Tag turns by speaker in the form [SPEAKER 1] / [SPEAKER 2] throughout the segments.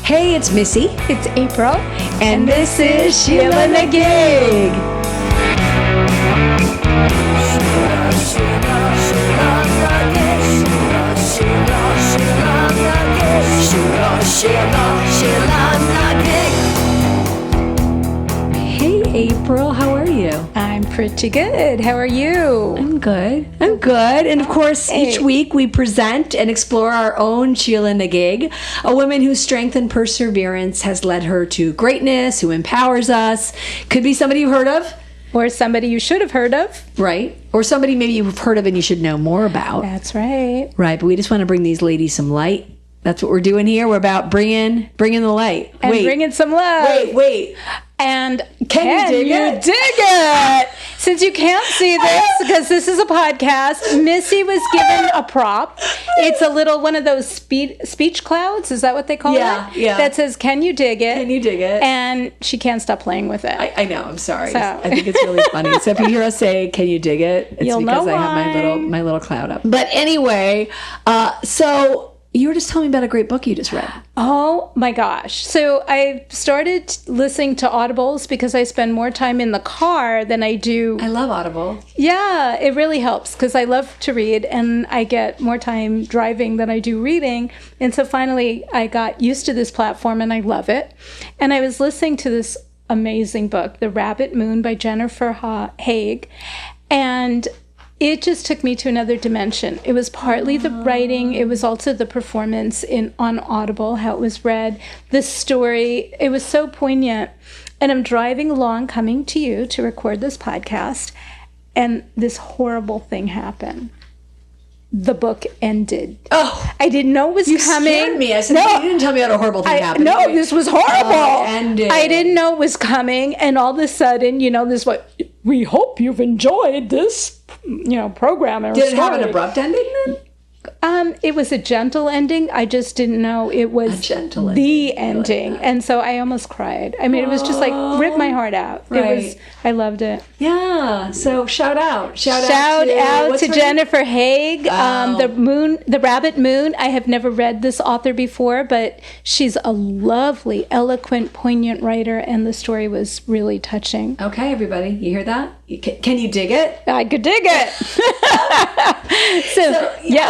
[SPEAKER 1] Hey, it's Missy.
[SPEAKER 2] It's April.
[SPEAKER 1] And this is SheelaNaGig. Hey, April, how are you?
[SPEAKER 2] I'm pretty good. How are you?
[SPEAKER 1] I'm good. And of course, each week we present and explore our own SheelaNaGig, a woman whose strength and perseverance has led her to greatness, who empowers us. Could be somebody you've heard of.
[SPEAKER 2] Or somebody you should have heard of.
[SPEAKER 1] Right. Or somebody maybe you've heard of and you should know more about.
[SPEAKER 2] That's right.
[SPEAKER 1] Right. But we just want to bring these ladies some light. That's what we're doing here. We're about bringing the light.
[SPEAKER 2] And bringing some love.
[SPEAKER 1] Wait.
[SPEAKER 2] And
[SPEAKER 1] Can you dig it?
[SPEAKER 2] Since you can't see this, because this is a podcast, Missy was given a prop. It's a little one of those speech clouds. Is that what they call it?
[SPEAKER 1] Yeah.
[SPEAKER 2] That says, "Can you dig it?"
[SPEAKER 1] Can you dig it?
[SPEAKER 2] And she can't stop playing with it.
[SPEAKER 1] I know. I'm sorry.
[SPEAKER 2] So.
[SPEAKER 1] I think it's really funny. So if you hear us say, "Can you dig it?" It's
[SPEAKER 2] You'll
[SPEAKER 1] because
[SPEAKER 2] know
[SPEAKER 1] I have my little cloud up. But anyway, so you were just telling me about a great book you just read.
[SPEAKER 2] Oh my gosh. So I started listening to Audibles because I spend more time in the car than I do.
[SPEAKER 1] I love Audible.
[SPEAKER 2] Yeah, it really helps because I love to read and I get more time driving than I do reading. And so finally I got used to this platform and I love it. And I was listening to this amazing book, The Rabbit Moon by Jennifer Haig. And it just took me to another dimension. It was partly the writing. It was also the performance on Audible, how it was read, the story. It was so poignant. And I'm driving along, coming to you to record this podcast, and this horrible thing happened. The book ended.
[SPEAKER 1] Oh,
[SPEAKER 2] I didn't know it was coming.
[SPEAKER 1] You scared me. I said, no, you didn't tell me how a horrible thing happened.
[SPEAKER 2] No, this was horrible.
[SPEAKER 1] Ended.
[SPEAKER 2] I didn't know it was coming. And all of a sudden, this what we hope you've enjoyed this, program. Or
[SPEAKER 1] Did it have an abrupt ending then?
[SPEAKER 2] It was a gentle ending. I just didn't know it was the ending. Like, and so I almost cried. I mean, it was just like ripped my heart out.
[SPEAKER 1] Right.
[SPEAKER 2] I loved it.
[SPEAKER 1] Yeah. So shout out to
[SPEAKER 2] Jennifer Haig. The Rabbit Moon. I have never read this author before, but she's a lovely, eloquent, poignant writer, and the story was really touching.
[SPEAKER 1] Okay, everybody, you hear that? Can you dig it?
[SPEAKER 2] I could dig it.
[SPEAKER 1] So yes.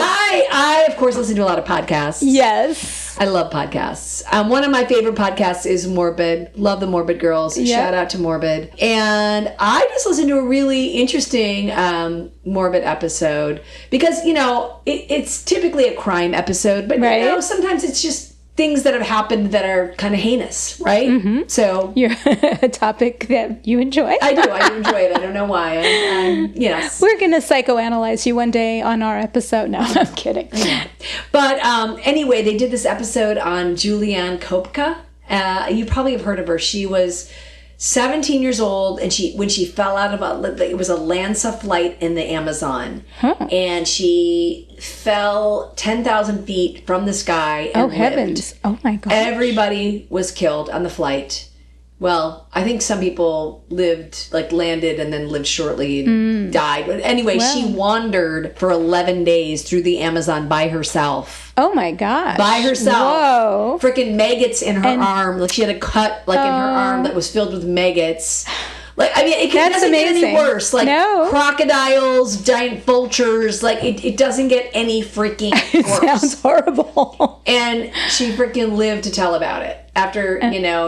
[SPEAKER 1] I of course listen to a lot of podcasts.
[SPEAKER 2] Yes.
[SPEAKER 1] I love podcasts. One of my favorite podcasts is Morbid. Love the Morbid girls. Yep. Shout out to Morbid. And I just listened to a really interesting Morbid episode because, it's typically a crime episode, but sometimes it's just things that have happened that are kind of heinous, right? Mm-hmm. So
[SPEAKER 2] you're a topic that you enjoy.
[SPEAKER 1] I do enjoy it. I don't know why. Yes.
[SPEAKER 2] We're going to psychoanalyze you one day on our episode. No, I'm kidding.
[SPEAKER 1] But anyway, they did this episode on Julianne Kopka. You probably have heard of her. She was 17 years old, and when she fell out of it was a Lanza flight in the Amazon, and she fell 10,000 feet from the sky and
[SPEAKER 2] lived. Heavens. Oh my God.
[SPEAKER 1] Everybody was killed on the flight. Well, I think some people landed and then lived shortly and died. But anyway, she wandered for 11 days through the Amazon by herself.
[SPEAKER 2] Oh my God.
[SPEAKER 1] By herself.
[SPEAKER 2] Whoa.
[SPEAKER 1] Freaking maggots in her arm. Like she had a cut in her arm that was filled with maggots. It doesn't get any worse. Crocodiles, giant vultures. It doesn't get any freaking worse.
[SPEAKER 2] It sounds horrible.
[SPEAKER 1] And she freaking lived to tell about it. After,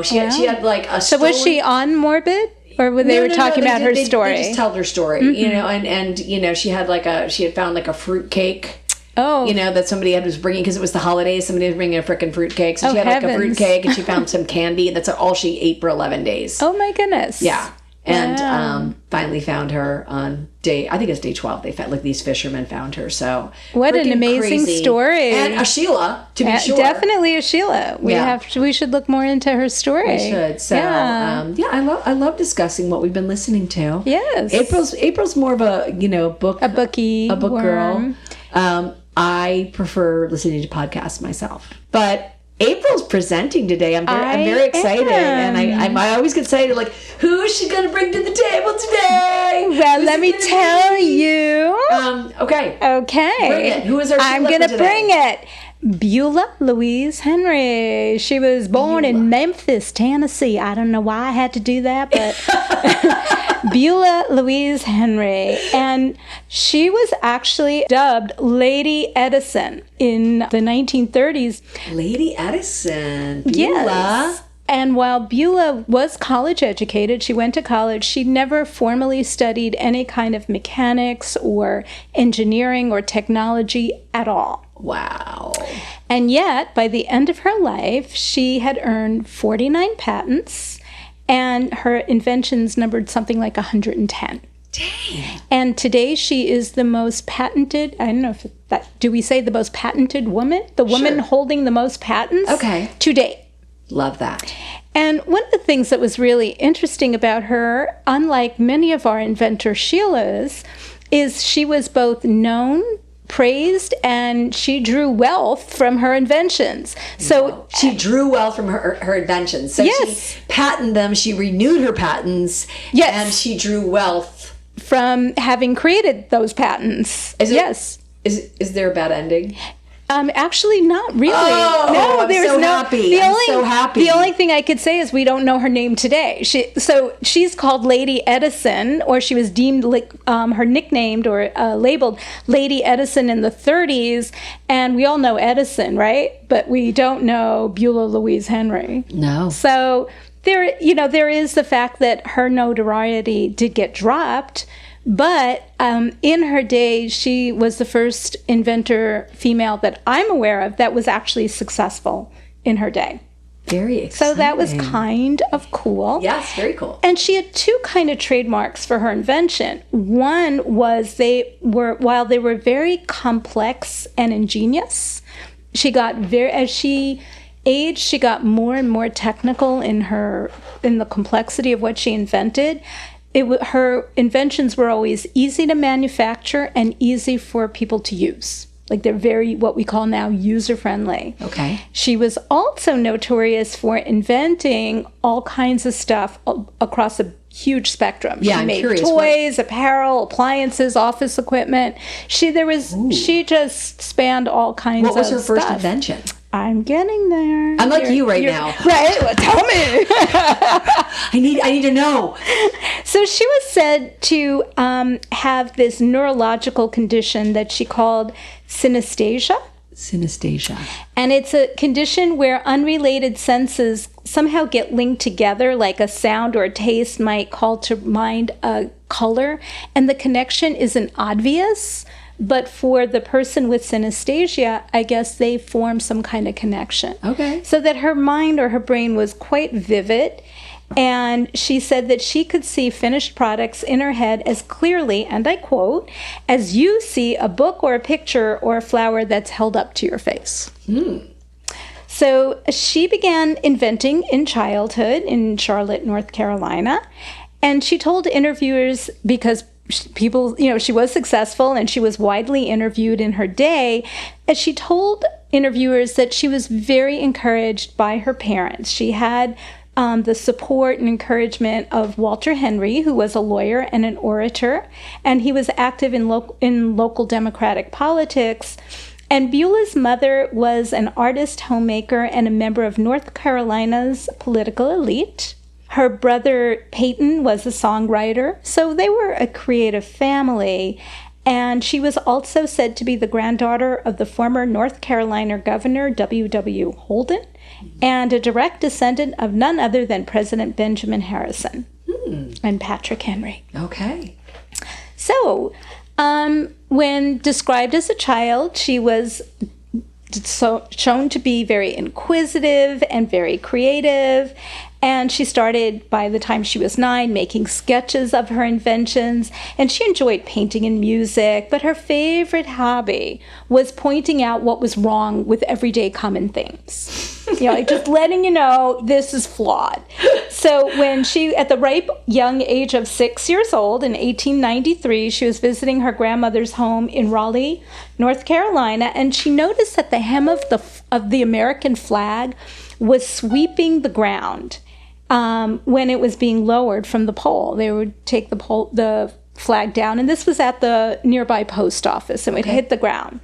[SPEAKER 1] she had a
[SPEAKER 2] So was she on Morbid? Or were they talking about her story?
[SPEAKER 1] They just told her story, and she had found a fruit cake.
[SPEAKER 2] Oh.
[SPEAKER 1] That somebody was bringing, because it was the holidays, somebody was bringing a frickin' fruit cake. So she had a fruit cake, and she found some candy. That's all she ate for 11 days.
[SPEAKER 2] Oh my goodness.
[SPEAKER 1] Yeah. And finally found her on day 12. They found, these fishermen found her. So
[SPEAKER 2] what an amazing story.
[SPEAKER 1] And a Sheela, to be sure.
[SPEAKER 2] Definitely a Sheela. We should look more into her story.
[SPEAKER 1] We should. So I love discussing what we've been listening to.
[SPEAKER 2] Yes.
[SPEAKER 1] April's more of a book girl. I prefer listening to podcasts myself. But April's presenting today. I'm very excited, and I always get excited. Who is she going to bring to the table today?
[SPEAKER 2] Well, let me tell you.
[SPEAKER 1] Okay.
[SPEAKER 2] Okay.
[SPEAKER 1] Bring it. Who is our?
[SPEAKER 2] I'm going to bring it. Beulah Louise Henry. She was born in Memphis, Tennessee. I don't know why I had to do that, but Beulah Louise Henry. And she was actually dubbed Lady Edison in the 1930s.
[SPEAKER 1] Lady Edison. Beulah.
[SPEAKER 2] Yes. And while Beulah was college educated, she went to college, she never formally studied any kind of mechanics or engineering or technology at all.
[SPEAKER 1] Wow.
[SPEAKER 2] And yet, by the end of her life, she had earned 49 patents, and her inventions numbered something like 110.
[SPEAKER 1] Dang.
[SPEAKER 2] And today she is the most patented, I don't know if that, do we say the most patented woman? The woman holding the most patents?
[SPEAKER 1] Okay.
[SPEAKER 2] To date.
[SPEAKER 1] Love that.
[SPEAKER 2] And one of the things that was really interesting about her, unlike many of our inventor Sheelas, is she was both known, praised, and she drew wealth from her inventions. So
[SPEAKER 1] she drew wealth from her inventions. So she patented them, she renewed her patents, and she drew wealth
[SPEAKER 2] from having created those patents.
[SPEAKER 1] Is there a bad ending?
[SPEAKER 2] Actually, not really.
[SPEAKER 1] Oh,
[SPEAKER 2] no,
[SPEAKER 1] there's so happy. I'm so happy.
[SPEAKER 2] The only thing I could say is we don't know her name today. She's called Lady Edison, or she was deemed her nicknamed or labeled Lady Edison in the 30s, and we all know Edison, right? But we don't know Beulah Louise Henry.
[SPEAKER 1] No.
[SPEAKER 2] So there is the fact that her notoriety did get dropped. But in her day, she was the first inventor female that I'm aware of that was actually successful in her day.
[SPEAKER 1] Very exciting.
[SPEAKER 2] So that was kind of cool.
[SPEAKER 1] Yes, very cool.
[SPEAKER 2] And she had two kind of trademarks for her invention. One was while they were very complex and ingenious, as she aged, she got more and more technical in the complexity of what she invented. Her inventions were always easy to manufacture and easy for people to use. Like they're very, what we call now, user-friendly.
[SPEAKER 1] Okay.
[SPEAKER 2] She was also notorious for inventing all kinds of stuff across a huge spectrum.
[SPEAKER 1] Yeah,
[SPEAKER 2] she made
[SPEAKER 1] curious.
[SPEAKER 2] Toys, apparel, appliances, office equipment. She just spanned all kinds of stuff.
[SPEAKER 1] What was her first invention?
[SPEAKER 2] I'm getting there.
[SPEAKER 1] I'm like you right now.
[SPEAKER 2] Right? Well, tell me.
[SPEAKER 1] I need to know.
[SPEAKER 2] So she was said to have this neurological condition that she called synesthesia.
[SPEAKER 1] Synesthesia.
[SPEAKER 2] And it's a condition where unrelated senses somehow get linked together, like a sound or a taste might call to mind a color, and the connection isn't obvious. But for the person with synesthesia, I guess they form some kind of connection.
[SPEAKER 1] Okay.
[SPEAKER 2] So that her mind or her brain was quite vivid. And she said that she could see finished products in her head as clearly, and I quote, as you see a book or a picture or a flower that's held up to your face. So she began inventing in childhood in Charlotte, North Carolina. And she told interviewers, because people, she was successful and she was widely interviewed in her day, and she told interviewers that she was very encouraged by her parents. She had the support and encouragement of Walter Henry, who was a lawyer and an orator, and he was active in local Democratic politics. And Beulah's mother was an artist, homemaker, and a member of North Carolina's political elite. Her brother Peyton was a songwriter, so they were a creative family. And she was also said to be the granddaughter of the former North Carolina Governor W.W. Holden, and a direct descendant of none other than President Benjamin Harrison and Patrick Henry.
[SPEAKER 1] Okay.
[SPEAKER 2] So, when described as a child, she was shown to be very inquisitive and very creative. And she started, by the time she was 9, making sketches of her inventions. And she enjoyed painting and music, but her favorite hobby was pointing out what was wrong with everyday common things. Like just letting you know this is flawed. So when she, at the ripe young age of 6 years old in 1893, she was visiting her grandmother's home in Raleigh, North Carolina, and she noticed that the hem of the American flag was sweeping the ground. When it was being lowered from the pole. They would take the flag down, and this was at the nearby post office, and it would hit the ground.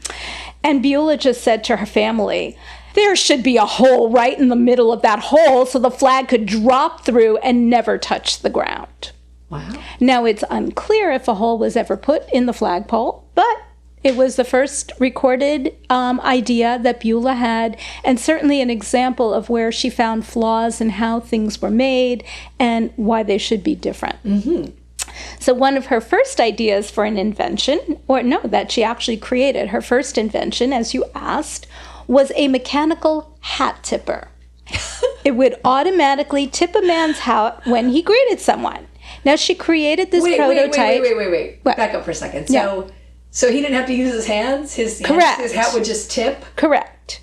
[SPEAKER 2] And Beulah just said to her family, there should be a hole right in the middle of that hole so the flag could drop through and never touch the ground.
[SPEAKER 1] Wow.
[SPEAKER 2] Now, it's unclear if a hole was ever put in the flagpole, but it was the first recorded idea that Beulah had, and certainly an example of where she found flaws in how things were made and why they should be different.
[SPEAKER 1] Mm-hmm.
[SPEAKER 2] So one of her first ideas for an invention, that she actually created, her first invention, as you asked, was a mechanical hat tipper. It would automatically tip a man's hat when he greeted someone. Now, she created this prototype.
[SPEAKER 1] Wait. Back up for a second. So he didn't have to use his hands? His hat would just tip?
[SPEAKER 2] Correct.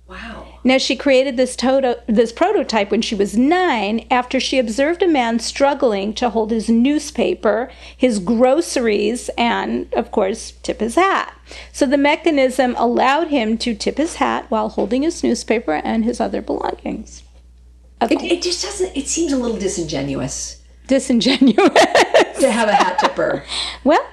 [SPEAKER 1] Wow.
[SPEAKER 2] Now, she created this prototype when she was 9 after she observed a man struggling to hold his newspaper, his groceries, and, of course, tip his hat. So the mechanism allowed him to tip his hat while holding his newspaper and his other belongings.
[SPEAKER 1] It just doesn't, it seems a little disingenuous.
[SPEAKER 2] To
[SPEAKER 1] have a hat tipper.
[SPEAKER 2] Well,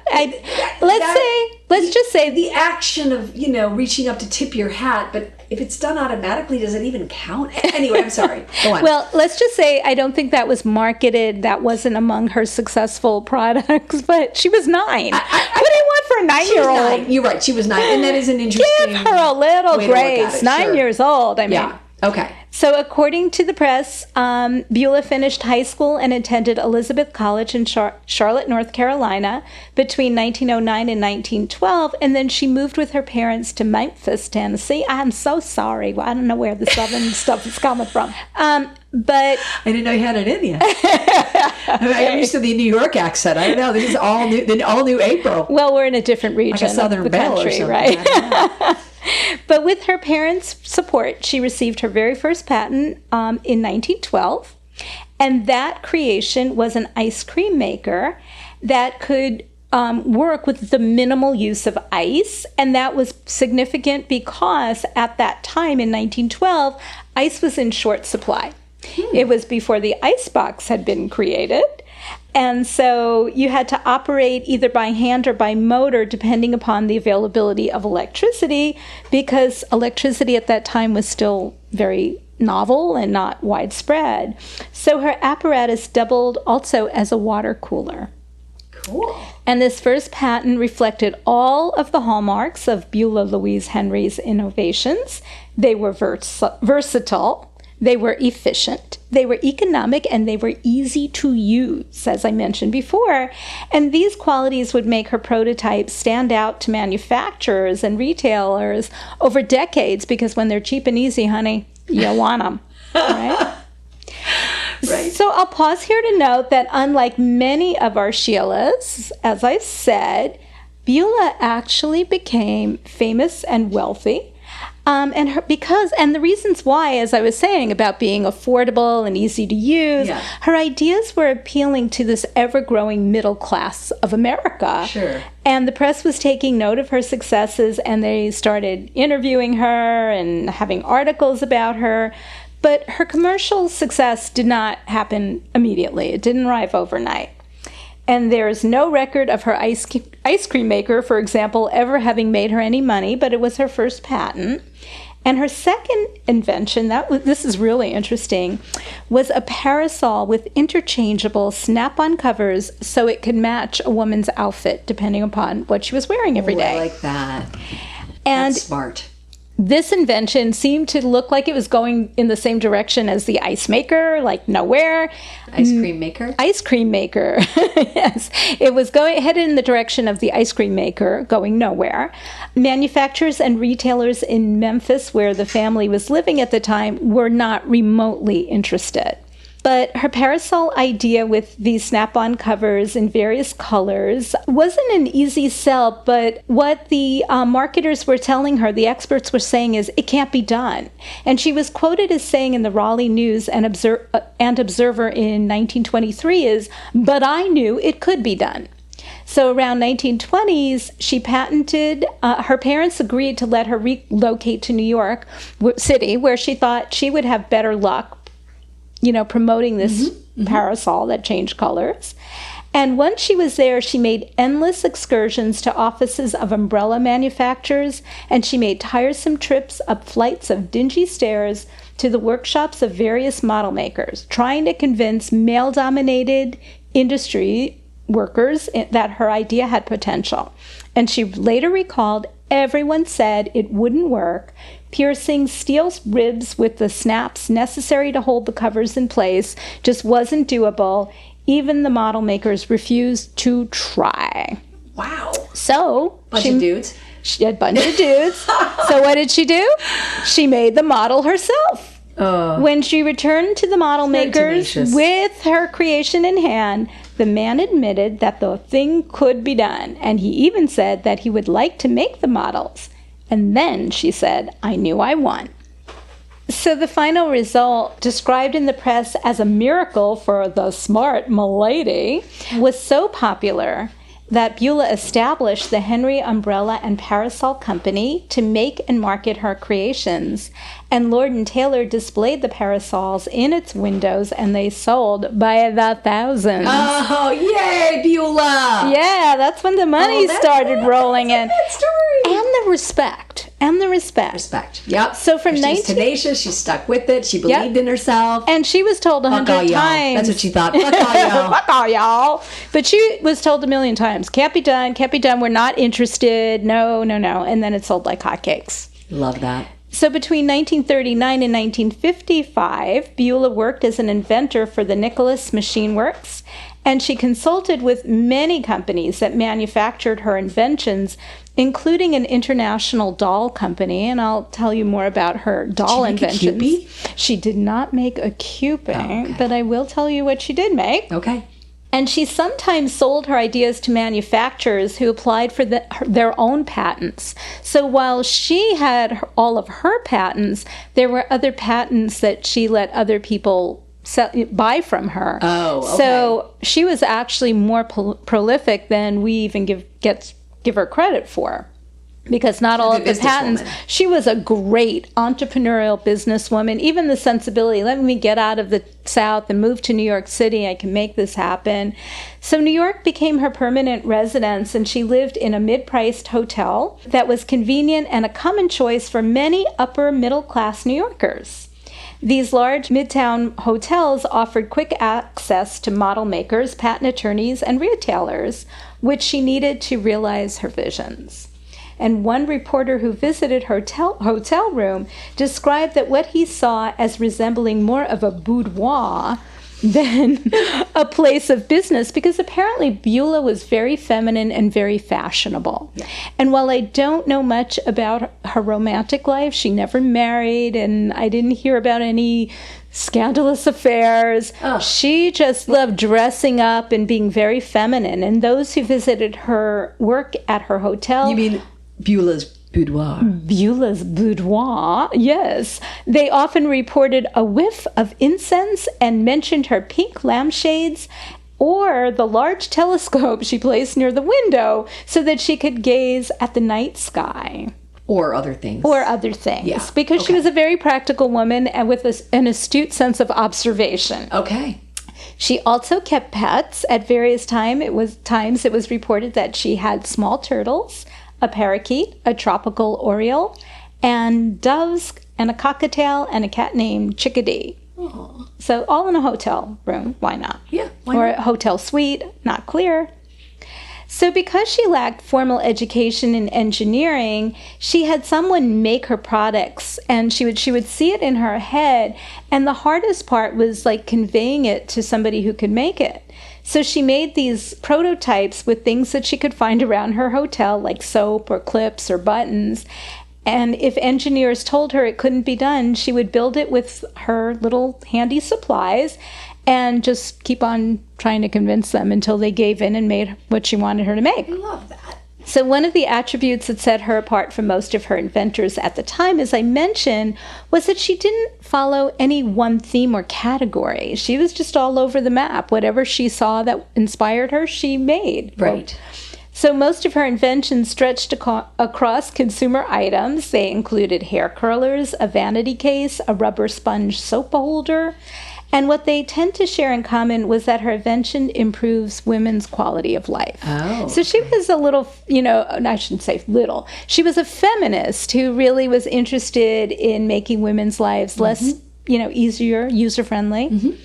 [SPEAKER 2] let's just say
[SPEAKER 1] the action of, reaching up to tip your hat, but if it's done automatically, does it even count? Anyway, I'm sorry. Go on.
[SPEAKER 2] Well, let's just say I don't think that was marketed. That wasn't among her successful products, but she was 9. What do you want for a 9-year-old?
[SPEAKER 1] You're right. She was 9, and that is an interesting.
[SPEAKER 2] Give her a little grace. 9 years old. I mean.
[SPEAKER 1] Yeah. Okay.
[SPEAKER 2] So according to the press, Beulah finished high school and attended Elizabeth College in Charlotte, North Carolina between 1909 and 1912, and then she moved with her parents to Memphis, Tennessee. I'm so sorry. Well, I don't know where the southern stuff is coming from. But
[SPEAKER 1] I didn't know you had it in you. I'm used to the New York accent. I don't know. This is all new April.
[SPEAKER 2] Well, we're in a different region
[SPEAKER 1] like a southern
[SPEAKER 2] of the country, right? But with her parents' support, she received her very first patent in 1912. And that creation was an ice cream maker that could work with the minimal use of ice. And that was significant because at that time in 1912, ice was in short supply. It was before the icebox had been created. And so you had to operate either by hand or by motor, depending upon the availability of electricity, because electricity at that time was still very novel and not widespread. So her apparatus doubled also as a water cooler.
[SPEAKER 1] Cool.
[SPEAKER 2] And this first patent reflected all of the hallmarks of Beulah Louise Henry's innovations. They were versatile. They were efficient, they were economic, and they were easy to use, as I mentioned before. And these qualities would make her prototypes stand out to manufacturers and retailers over decades, because when they're cheap and easy, honey, you want them, right?
[SPEAKER 1] Right.
[SPEAKER 2] So I'll pause here to note that unlike many of our Sheelas, as I said, Beulah actually became famous and wealthy. And the reasons why, as I was saying, about being affordable and easy to use, her ideas were appealing to this ever-growing middle class of America.
[SPEAKER 1] Sure.
[SPEAKER 2] And the press was taking note of her successes, and they started interviewing her and having articles about her. But her commercial success did not happen immediately. It didn't arrive overnight. And there's no record of her ice cream maker, for example, ever having made her any money, but it was her first patent. And her second invention, this is really interesting, was a parasol with interchangeable snap-on covers so it could match a woman's outfit depending upon what she was wearing every day.
[SPEAKER 1] I like that.
[SPEAKER 2] And
[SPEAKER 1] that's smart.
[SPEAKER 2] This invention seemed to look like it was going in the same direction as the ice maker, like nowhere.
[SPEAKER 1] Ice cream maker?
[SPEAKER 2] Ice cream maker, yes. It was headed in the direction of the ice cream maker, going nowhere. Manufacturers and retailers in Memphis, where the family was living at the time, were not remotely interested. But her parasol idea with these snap-on covers in various colors wasn't an easy sell, but what the marketers were telling her, the experts were saying, is it can't be done. And she was quoted as saying in the Raleigh News and Observer in 1923 is, but I knew it could be done. So around 1920s, she patented, her parents agreed to let her relocate to New York City, where she thought she would have better luck promoting this parasol that changed colors. And once she was there, she made endless excursions to offices of umbrella manufacturers, and she made tiresome trips up flights of dingy stairs to the workshops of various model makers, trying to convince male-dominated industry workers that her idea had potential. And she later recalled, everyone said it wouldn't work. Piercing steel ribs with the snaps necessary to hold the covers in place just wasn't doable. Even the model makers refused to try.
[SPEAKER 1] Wow.
[SPEAKER 2] So
[SPEAKER 1] bunch of dudes.
[SPEAKER 2] She had a bunch of dudes. So what did she do? She made the model herself. When she returned to the model makers with her creation in hand, the man admitted that the thing could be done, and he even said that he would like to make the models. And then she said, I knew I won. So the final result, described in the press as a miracle for the smart m'lady, was so popular that Beulah established the Henry Umbrella and Parasol Company to make and market her creations. And Lord & Taylor displayed the parasols in its windows, and they sold by the thousands.
[SPEAKER 1] Oh, yay, Beulah!
[SPEAKER 2] Yeah, that's when the money started rolling in.
[SPEAKER 1] That's a good story.
[SPEAKER 2] And the respect.
[SPEAKER 1] Respect. Yep.
[SPEAKER 2] So from
[SPEAKER 1] she's tenacious. She stuck with it. She believed in herself.
[SPEAKER 2] And she was told 100 times.
[SPEAKER 1] That's what she thought. Fuck all y'all.
[SPEAKER 2] Fuck all y'all. But she was told 1,000,000 times, can't be done. We're not interested. No. And then it sold like hotcakes.
[SPEAKER 1] Love that.
[SPEAKER 2] So between 1939 and 1955, Beulah worked as an inventor for the Nicholas Machine Works, and she consulted with many companies that manufactured her inventions, including an international doll company, and I'll tell you more about her doll inventions.
[SPEAKER 1] Did she make a Cupid?
[SPEAKER 2] She did not make a Cupid, but I will tell you what she did make.
[SPEAKER 1] Okay.
[SPEAKER 2] And she sometimes sold her ideas to manufacturers who applied for their own patents. So while she had all of her patents, there were other patents that she let other people buy from her.
[SPEAKER 1] Oh, okay.
[SPEAKER 2] So she was actually more prolific than we even give her credit for. Because not all of the patents, she was a great entrepreneurial businesswoman. Even the sensibility, let me get out of the South and move to New York City. I can make this happen. So New York became her permanent residence, and she lived in a mid-priced hotel that was convenient and a common choice for many upper middle-class New Yorkers. These large midtown hotels offered quick access to model makers, patent attorneys, and retailers, which she needed to realize her visions. And one reporter who visited her hotel room described that what he saw as resembling more of a boudoir than a place of business, because apparently Beulah was very feminine and very fashionable. Yeah. And while I don't know much about her romantic life, she never married, and I didn't hear about any scandalous affairs. Oh. She just loved dressing up and being very feminine. And those who visited her work at her hotel...
[SPEAKER 1] You mean Beulah's boudoir?
[SPEAKER 2] Beulah's boudoir, yes. They often reported a whiff of incense and mentioned her pink lampshades or the large telescope she placed near the window so that she could gaze at the night sky.
[SPEAKER 1] Or other things.
[SPEAKER 2] Yeah. Because she was a very practical woman and with an astute sense of observation.
[SPEAKER 1] Okay.
[SPEAKER 2] She also kept pets. At various times, it was reported that she had small turtles, a parakeet, a tropical oriole, and doves, and a cockatiel, and a cat named Chickadee.
[SPEAKER 1] Aww.
[SPEAKER 2] So all in a hotel room. Why not?
[SPEAKER 1] Yeah, why
[SPEAKER 2] or
[SPEAKER 1] not?
[SPEAKER 2] A hotel suite, not clear. So because she lacked formal education in engineering, she had someone make her products, and she would see it in her head, and the hardest part was like conveying it to somebody who could make it. So she made these prototypes with things that she could find around her hotel, like soap or clips or buttons. And if engineers told her it couldn't be done, she would build it with her little handy supplies and just keep on trying to convince them until they gave in and made what she wanted her to make.
[SPEAKER 1] I love that.
[SPEAKER 2] So one of the attributes that set her apart from most of her inventors at the time, as I mentioned, was that she didn't follow any one theme or category. She was just all over the map. Whatever she saw that inspired her, she made.
[SPEAKER 1] Right.
[SPEAKER 2] So most of her inventions stretched across consumer items. They included hair curlers, a vanity case, a rubber sponge soap holder, And what they tend to share in common was that her invention improves women's quality of life.
[SPEAKER 1] Oh.
[SPEAKER 2] So she was a little, I shouldn't say little. She was a feminist who really was interested in making women's lives less, easier, user-friendly.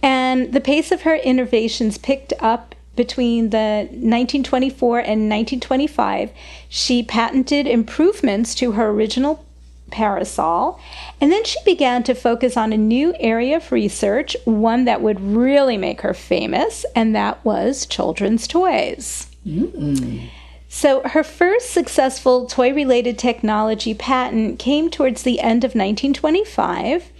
[SPEAKER 2] And the pace of her innovations picked up between the 1924 and 1925. She patented improvements to her original parasol, and then she began to focus on a new area of research, one that would really make her famous, and that was children's toys. So her first successful toy-related technology patent came towards the end of 1925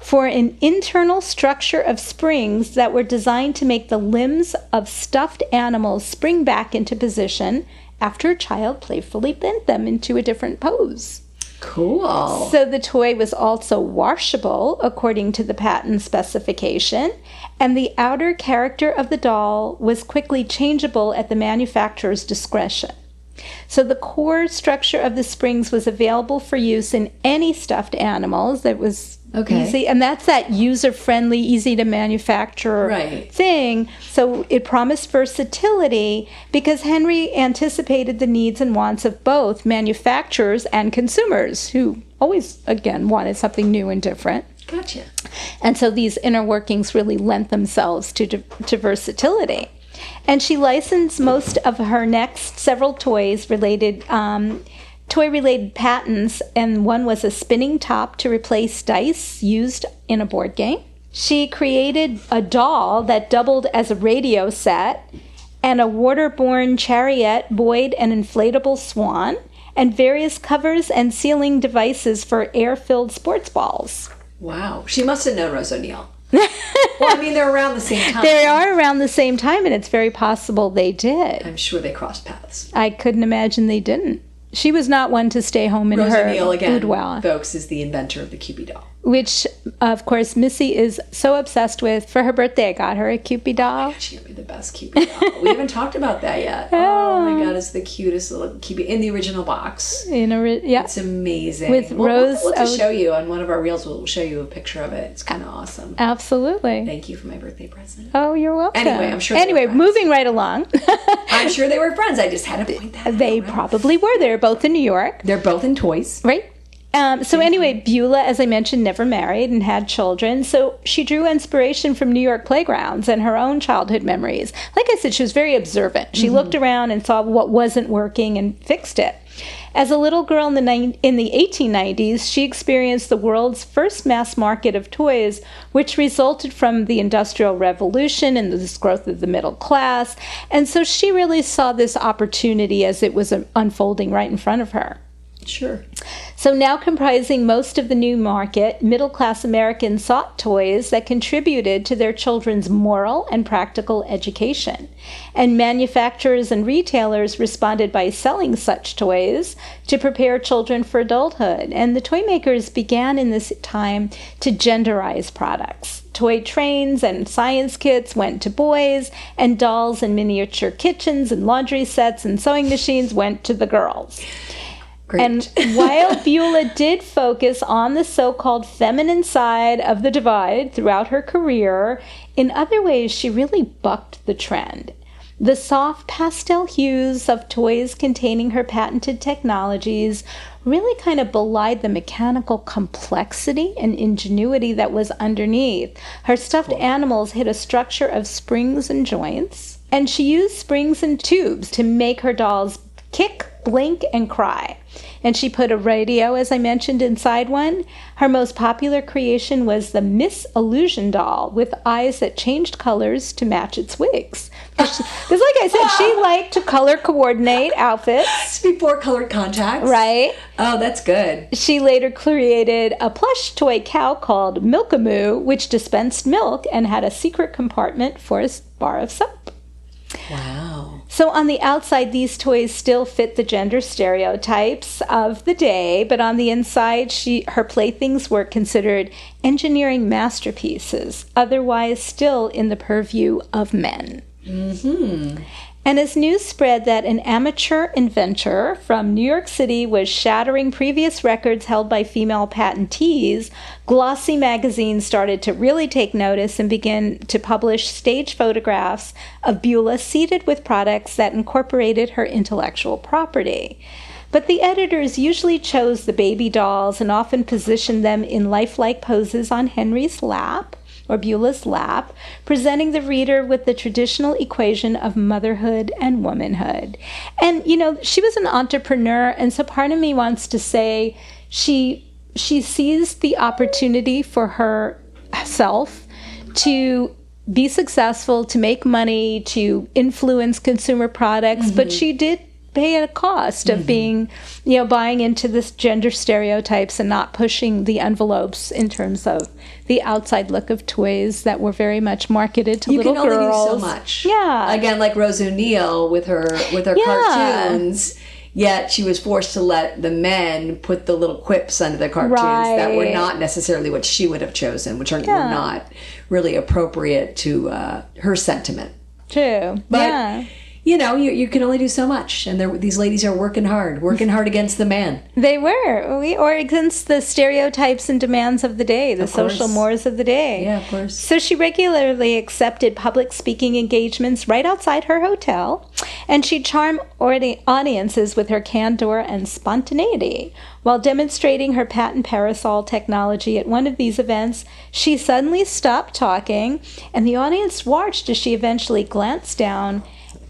[SPEAKER 2] for an internal structure of springs that were designed to make the limbs of stuffed animals spring back into position after a child playfully bent them into a different pose.
[SPEAKER 1] Cool.
[SPEAKER 2] So the toy was also washable, according to the patent specification, and the outer character of the doll was quickly changeable at the manufacturer's discretion. So the core structure of the springs was available for use in any stuffed animals that was easy, and that's that user-friendly, easy-to-manufacture thing. So it promised versatility because Henry anticipated the needs and wants of both manufacturers and consumers, who always, again, wanted something new and different.
[SPEAKER 1] Gotcha.
[SPEAKER 2] And so these inner workings really lent themselves to versatility. And she licensed most of her next several toy-related patents, and one was a spinning top to replace dice used in a board game. She created a doll that doubled as a radio set, and a waterborne chariot buoyed an inflatable swan, and various covers and sealing devices for air-filled sports balls.
[SPEAKER 1] Wow. She must have known Rose O'Neill. Well, I mean, they're around the same time.
[SPEAKER 2] They are around the same time, and it's very possible they did.
[SPEAKER 1] I'm sure they crossed paths.
[SPEAKER 2] I couldn't imagine they didn't. She was not one to stay home in
[SPEAKER 1] Rose
[SPEAKER 2] her
[SPEAKER 1] O'Neill, again,
[SPEAKER 2] boudoir.
[SPEAKER 1] folks, is the inventor of the Cupid doll.
[SPEAKER 2] Which, of course, Missy is so obsessed with. For her birthday, I got her a Cupid doll.
[SPEAKER 1] Oh my God, she got me the best Cupid doll. We haven't talked about that yet. Oh my God, it's the cutest little Cupid in the original box. It's amazing.
[SPEAKER 2] With Rose.
[SPEAKER 1] We'll just show you on one of our reels. We'll show you a picture of it. It's kind of awesome.
[SPEAKER 2] Absolutely.
[SPEAKER 1] Thank you for my birthday present.
[SPEAKER 2] Oh, you're welcome.
[SPEAKER 1] Anyway, I'm sure.
[SPEAKER 2] Moving right along.
[SPEAKER 1] I'm sure they were friends. I just had to point that out.
[SPEAKER 2] They probably were. They were both in New York.
[SPEAKER 1] They're both in toys.
[SPEAKER 2] Right. So anyway, Beulah, as I mentioned, never married and had children. So she drew inspiration from New York playgrounds and her own childhood memories. Like I said, she was very observant. She looked around and saw what wasn't working and fixed it. As a little girl in the 1890s, she experienced the world's first mass market of toys, which resulted from the Industrial Revolution and this growth of the middle class. And so she really saw this opportunity as it was unfolding right in front of her.
[SPEAKER 1] Sure.
[SPEAKER 2] So now comprising most of the new market, middle-class Americans sought toys that contributed to their children's moral and practical education. And manufacturers and retailers responded by selling such toys to prepare children for adulthood. And the toy makers began in this time to genderize products. Toy trains and science kits went to boys, and dolls and miniature kitchens and laundry sets and sewing machines went to the girls.
[SPEAKER 1] Great.
[SPEAKER 2] And while Beulah did focus on the so-called feminine side of the divide throughout her career, in other ways she really bucked the trend. The soft pastel hues of toys containing her patented technologies really kind of belied the mechanical complexity and ingenuity that was underneath. Her stuffed animals hid a structure of springs and joints, and she used springs and tubes to make her dolls kick, blink, and cry. And she put a radio, as I mentioned, inside one. Her most popular creation was the Miss Illusion doll with eyes that changed colors to match its wigs. Because like I said, she liked to color coordinate outfits.
[SPEAKER 1] Before colored contacts.
[SPEAKER 2] Right.
[SPEAKER 1] Oh, that's good.
[SPEAKER 2] She later created a plush toy cow called Milk-a-Moo, which dispensed milk and had a secret compartment for a bar of soap.
[SPEAKER 1] Wow.
[SPEAKER 2] So on the outside, these toys still fit the gender stereotypes of the day, but on the inside, her playthings were considered engineering masterpieces, otherwise still in the purview of men. Mm-hmm. And as news spread that an amateur inventor from New York City was shattering previous records held by female patentees, glossy magazines started to really take notice and begin to publish stage photographs of Beulah seated with products that incorporated her intellectual property. But the editors usually chose the baby dolls and often positioned them in lifelike poses on Henry's lap, or Beulah's lap, presenting the reader with the traditional equation of motherhood and womanhood. And, she was an entrepreneur, and so part of me wants to say she seized the opportunity for herself to be successful, to make money, to influence consumer products, but she did pay a cost of being, buying into this gender stereotypes and not pushing the envelopes in terms of the outside look of toys that were very much marketed to little girls. You can only do so
[SPEAKER 1] much.
[SPEAKER 2] Yeah.
[SPEAKER 1] Again, like Rose O'Neill with her cartoons, yet she was forced to let the men put the little quips under the cartoons that were not necessarily what she would have chosen, which were not really appropriate to her sentiment.
[SPEAKER 2] True.
[SPEAKER 1] But you can only do so much, and these ladies are working hard against the man.
[SPEAKER 2] They were, or against the stereotypes and demands of the day, the social mores of the day.
[SPEAKER 1] Yeah, of course.
[SPEAKER 2] So she regularly accepted public speaking engagements right outside her hotel, and she charmed audiences with her candor and spontaneity. While demonstrating her patent parasol technology at one of these events, she suddenly stopped talking, and the audience watched as she eventually glanced down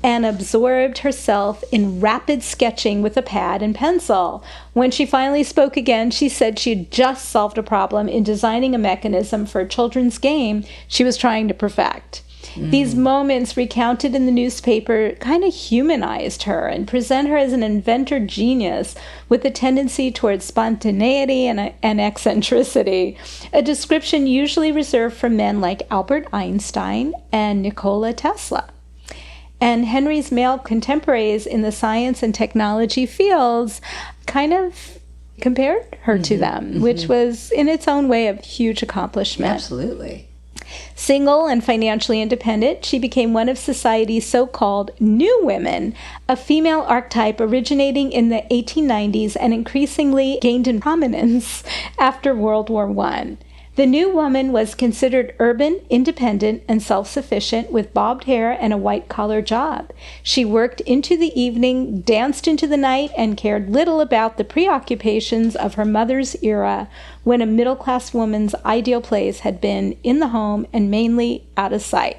[SPEAKER 2] and absorbed herself in rapid sketching with a pad and pencil. When she finally spoke again, she said she had just solved a problem in designing a mechanism for a children's game she was trying to perfect. These moments recounted in the newspaper kind of humanized her and present her as an inventor genius with a tendency towards spontaneity and eccentricity, a description usually reserved for men like Albert Einstein and Nikola Tesla. And Henry's male contemporaries in the science and technology fields kind of compared her to them, which was in its own way a huge accomplishment.
[SPEAKER 1] Absolutely.
[SPEAKER 2] Single and financially independent, she became one of society's so-called new women, a female archetype originating in the 1890s and increasingly gained in prominence after World War I. The new woman was considered urban, independent, and self-sufficient with bobbed hair and a white-collar job. She worked into the evening, danced into the night, and cared little about the preoccupations of her mother's era when a middle-class woman's ideal place had been in the home and mainly out of sight.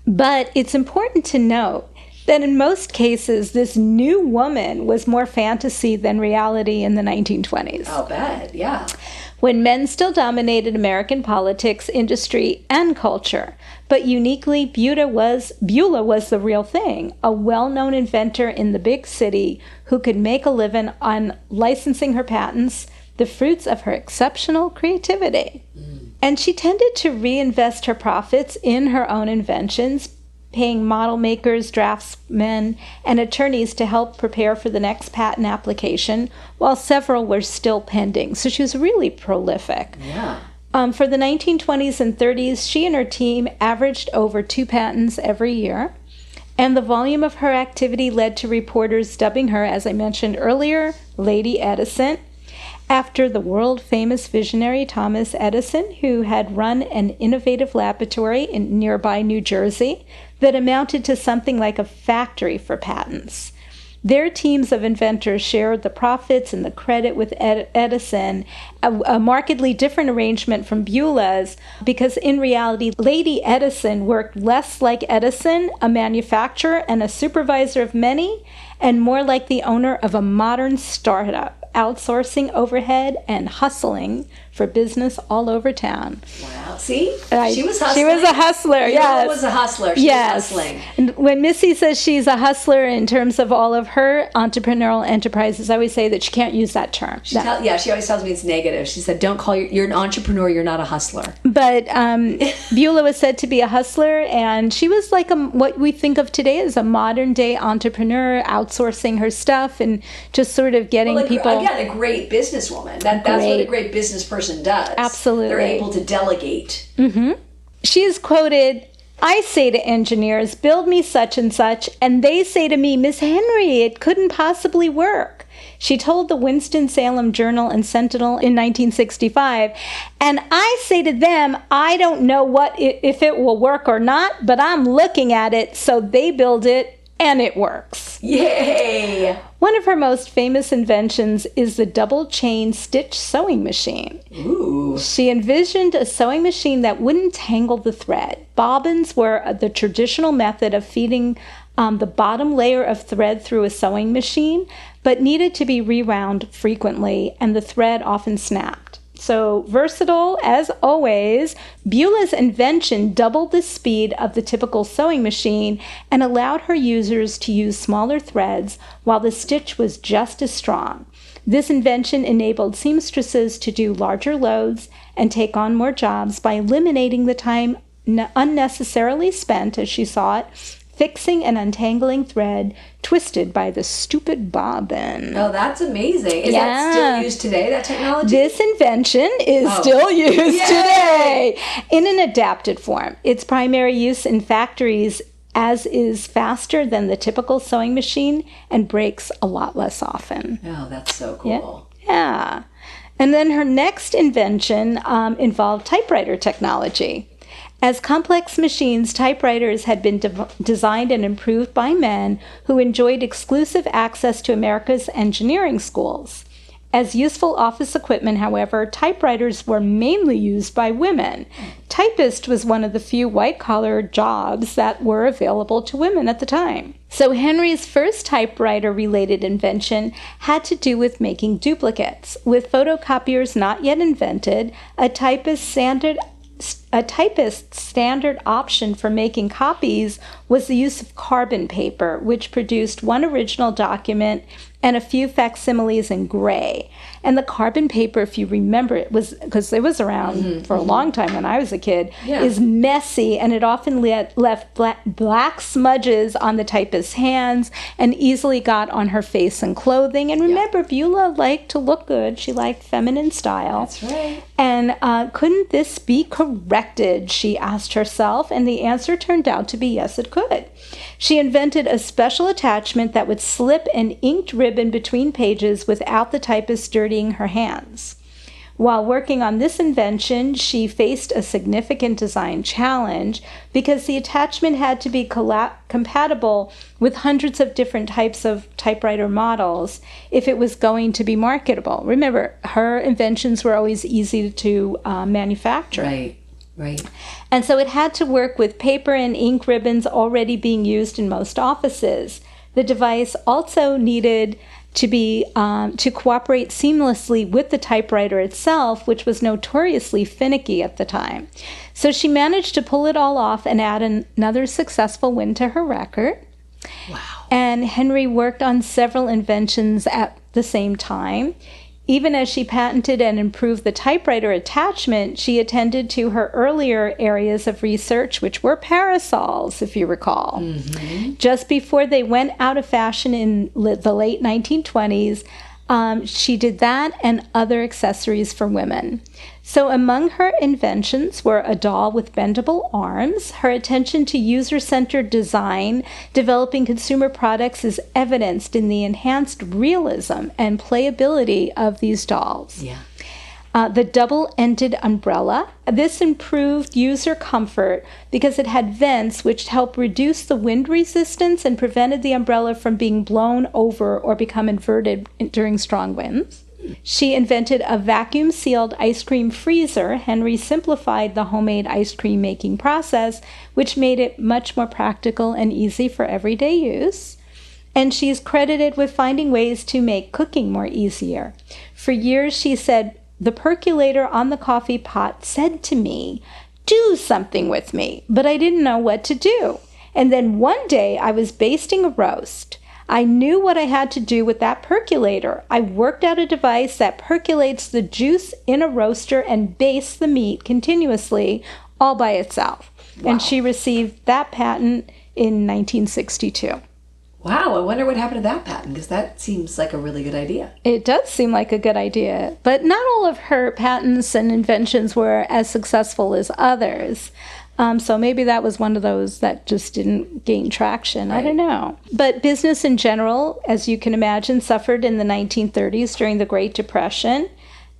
[SPEAKER 2] But it's important to note that in most cases, this new woman was more fantasy than reality in the 1920s.
[SPEAKER 1] I'll bet, yeah.
[SPEAKER 2] When men still dominated American politics, industry, and culture. But uniquely, Beulah was the real thing, a well-known inventor in the big city who could make a living on licensing her patents, the fruits of her exceptional creativity. And she tended to reinvest her profits in her own inventions, paying model makers, draftsmen, and attorneys to help prepare for the next patent application, while several were still pending. So she was really prolific.
[SPEAKER 1] Yeah.
[SPEAKER 2] For the 1920s and 30s, she and her team averaged over 2 patents every year. And the volume of her activity led to reporters dubbing her, as I mentioned earlier, Lady Edison, after the world-famous visionary Thomas Edison, who had run an innovative laboratory in nearby New Jersey that amounted to something like a factory for patents. Their teams of inventors shared the profits and the credit with Edison, a markedly different arrangement from Beulah's, because in reality, Lady Edison worked less like Edison, a manufacturer and a supervisor of many, and more like the owner of a modern startup, outsourcing overhead and hustling for business all over town.
[SPEAKER 1] Wow. See? She was hustling.
[SPEAKER 2] She was a hustler, yes.
[SPEAKER 1] She was a hustler. She was hustling.
[SPEAKER 2] And when Missy says she's a hustler in terms of all of her entrepreneurial enterprises, I always say that she can't use that term.
[SPEAKER 1] She always tells me it's negative. She said, don't call you're an entrepreneur, you're not a hustler.
[SPEAKER 2] But Beulah was said to be a hustler, and she was like what we think of today as a modern-day entrepreneur, outsourcing her stuff and just sort of getting people...
[SPEAKER 1] Again, a great businesswoman. That's what a great business person does.
[SPEAKER 2] Absolutely.
[SPEAKER 1] They're able to delegate.
[SPEAKER 2] Mm-hmm. She is quoted I say to engineers, build me such and such, and they say to me, Miss Henry, it couldn't possibly work. She told the Winston-Salem Journal and Sentinel in 1965, and I say to them, I don't know if it will work or not, but I'm looking at it, so they build it, and it works.
[SPEAKER 1] Yay!
[SPEAKER 2] One of her most famous inventions is the double-chain stitch sewing machine.
[SPEAKER 1] Ooh.
[SPEAKER 2] She envisioned a sewing machine that wouldn't tangle the thread. Bobbins were the traditional method of feeding the bottom layer of thread through a sewing machine, but needed to be rewound frequently, and the thread often snapped. So versatile as always, Beulah's invention doubled the speed of the typical sewing machine and allowed her users to use smaller threads while the stitch was just as strong. This invention enabled seamstresses to do larger loads and take on more jobs by eliminating the time unnecessarily spent, as she saw it, fixing and untangling thread twisted by the stupid bobbin.
[SPEAKER 1] Oh, that's amazing. Is that still used today, that technology?
[SPEAKER 2] This invention is still used today in an adapted form. Its primary use in factories as is faster than the typical sewing machine and breaks a lot less often.
[SPEAKER 1] Oh, that's so cool.
[SPEAKER 2] Yeah. And then her next invention involved typewriter technology. As complex machines, typewriters had been designed and improved by men who enjoyed exclusive access to America's engineering schools. As useful office equipment, however, typewriters were mainly used by women. Typist was one of the few white-collar jobs that were available to women at the time. So Henry's first typewriter-related invention had to do with making duplicates. With photocopiers not yet invented, a typist's standard option for making copies was the use of carbon paper, which produced one original document and a few facsimiles in gray. And the carbon paper, if you remember, it was because it was around for a long time when I was a kid, is messy, and it often left black smudges on the typist's hands and easily got on her face and clothing. And remember, Beulah liked to look good. She liked feminine style.
[SPEAKER 1] That's right.
[SPEAKER 2] And couldn't this be corrected, she asked herself, and the answer turned out to be yes, it could. She invented a special attachment that would slip an inked ribbon between pages without the typist dirtying her hands. While working on this invention, she faced a significant design challenge because the attachment had to be compatible with hundreds of different types of typewriter models if it was going to be marketable. Remember, her inventions were always easy to manufacture.
[SPEAKER 1] Right.
[SPEAKER 2] And so it had to work with paper and ink ribbons already being used in most offices. The device also needed to be to cooperate seamlessly with the typewriter itself, which was notoriously finicky at the time. So she managed to pull it all off and add another successful win to her record.
[SPEAKER 1] Wow.
[SPEAKER 2] And Henry worked on several inventions at the same time. Even as she patented and improved the typewriter attachment, she attended to her earlier areas of research, which were parasols, if you recall. Mm-hmm. Just before they went out of fashion in the late 1920s, she did that and other accessories for women. So among her inventions were a doll with bendable arms. Her attention to user-centered design, developing consumer products, is evidenced in the enhanced realism and playability of these dolls.
[SPEAKER 1] Yeah.
[SPEAKER 2] The double-ended umbrella. This improved user comfort because it had vents which helped reduce the wind resistance and prevented the umbrella from being blown over or become inverted during strong winds. She invented a vacuum-sealed ice cream freezer. Henry simplified the homemade ice cream making process, which made it much more practical and easy for everyday use. And she's credited with finding ways to make cooking more easier. For years, she said, "The percolator on the coffee pot said to me, 'Do something with me,' but I didn't know what to do. And then one day I was basting a roast. I knew what I had to do with that percolator. I worked out a device that percolates the juice in a roaster and bastes the meat continuously all by itself." Wow. And she received that patent in 1962.
[SPEAKER 1] Wow, I wonder what happened to that patent, because that seems like a really good idea.
[SPEAKER 2] It does seem like a good idea, but not all of her patents and inventions were as successful as others. So maybe that was one of those that just didn't gain traction. Right. I don't know. But business in general, as you can imagine, suffered in the 1930s during the Great Depression.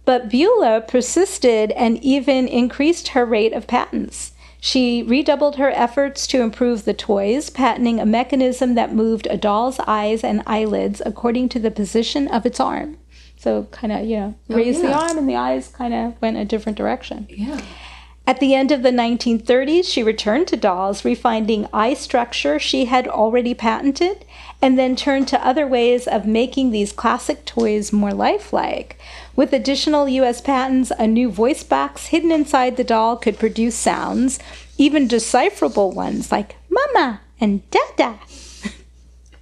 [SPEAKER 2] But Beulah persisted and even increased her rate of patents. She redoubled her efforts to improve the toys, patenting a mechanism that moved a doll's eyes and eyelids according to the position of its arm. So kind of, raised the arm and the eyes kind of went a different direction.
[SPEAKER 1] Yeah.
[SPEAKER 2] At the end of the 1930s, she returned to dolls, refining eye structure she had already patented, and then turned to other ways of making these classic toys more lifelike. With additional U.S. patents, a new voice box hidden inside the doll could produce sounds, even decipherable ones like Mama and Dada.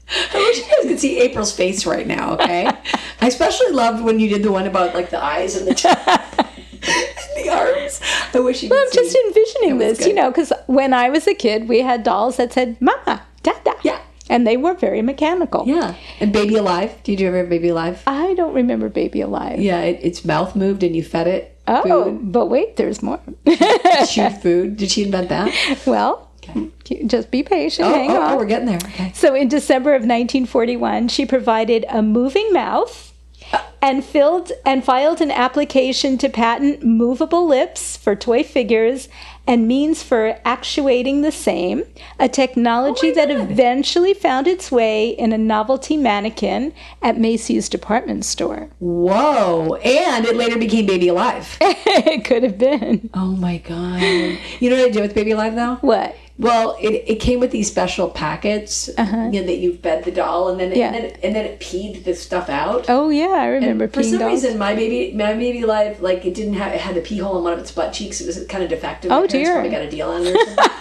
[SPEAKER 1] I wish you guys could see April's face right now, okay? I especially loved when you did the one about like the eyes and the and the arms. I wish you could
[SPEAKER 2] I'm just envisioning this,
[SPEAKER 1] good.
[SPEAKER 2] Because when I was a kid, we had dolls that said Mama, Dada.
[SPEAKER 1] Yeah.
[SPEAKER 2] And they were very mechanical.
[SPEAKER 1] Yeah. And Baby Alive. Did you ever have Baby Alive?
[SPEAKER 2] I don't remember Baby Alive.
[SPEAKER 1] Yeah, its mouth moved and you fed it
[SPEAKER 2] food. But wait, there's more.
[SPEAKER 1] Chewed food. Did she invent that?
[SPEAKER 2] Well, just be patient. Hang on.
[SPEAKER 1] Oh, we're getting there. Okay.
[SPEAKER 2] So in December of 1941, she provided a moving mouth and filed an application to patent movable lips for toy figures and means for actuating the same, a technology that eventually found its way in a novelty mannequin at Macy's department store.
[SPEAKER 1] Whoa. And it later became Baby Alive.
[SPEAKER 2] It could have been.
[SPEAKER 1] Oh my God. You know what I did with Baby Alive though?
[SPEAKER 2] What?
[SPEAKER 1] Well, it came with these special packets that you fed the doll, and then it peed this stuff out.
[SPEAKER 2] Oh yeah, I remember.
[SPEAKER 1] For some reason, my baby Alive, like it had a pee hole in one of its butt cheeks. It was kind of defective.
[SPEAKER 2] Oh
[SPEAKER 1] my
[SPEAKER 2] dear!
[SPEAKER 1] Probably got a deal on it or something.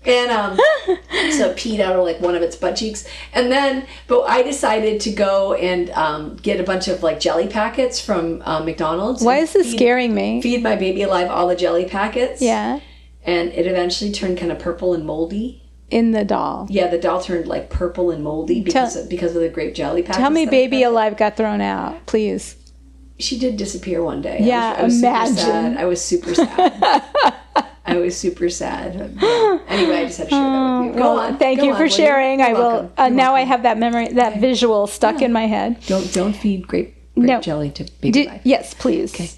[SPEAKER 1] And so it peed out of like one of its butt cheeks, but I decided to go and get a bunch of like jelly packets from McDonald's.
[SPEAKER 2] Why is this scaring me?
[SPEAKER 1] Feed my Baby Alive all the jelly packets.
[SPEAKER 2] Yeah.
[SPEAKER 1] And it eventually turned kind of purple and moldy.
[SPEAKER 2] In the doll.
[SPEAKER 1] Yeah, the doll turned like purple and moldy because of the grape jelly packets.
[SPEAKER 2] Tell me Baby Alive got thrown out, please.
[SPEAKER 1] She did disappear one day.
[SPEAKER 2] Yeah,
[SPEAKER 1] I was
[SPEAKER 2] imagine.
[SPEAKER 1] I was super sad. I was super sad. Yeah. Anyway, I just had to share that with you. Go on.
[SPEAKER 2] Thank you for sharing. I will. Now I have that memory, that visual stuck in my head.
[SPEAKER 1] Don't feed grape jelly to Baby Alive.
[SPEAKER 2] Yes, please.
[SPEAKER 1] Okay.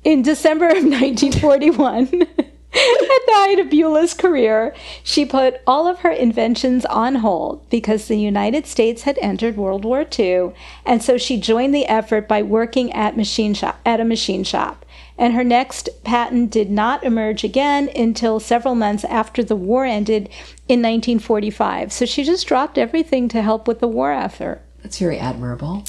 [SPEAKER 2] In December of 1941. At the height of Beulah's career, she put all of her inventions on hold because the United States had entered World War II, and so she joined the effort by working at a machine shop. And her next patent did not emerge again until several months after the war ended in 1945. So she just dropped everything to help with the war effort.
[SPEAKER 1] That's very admirable.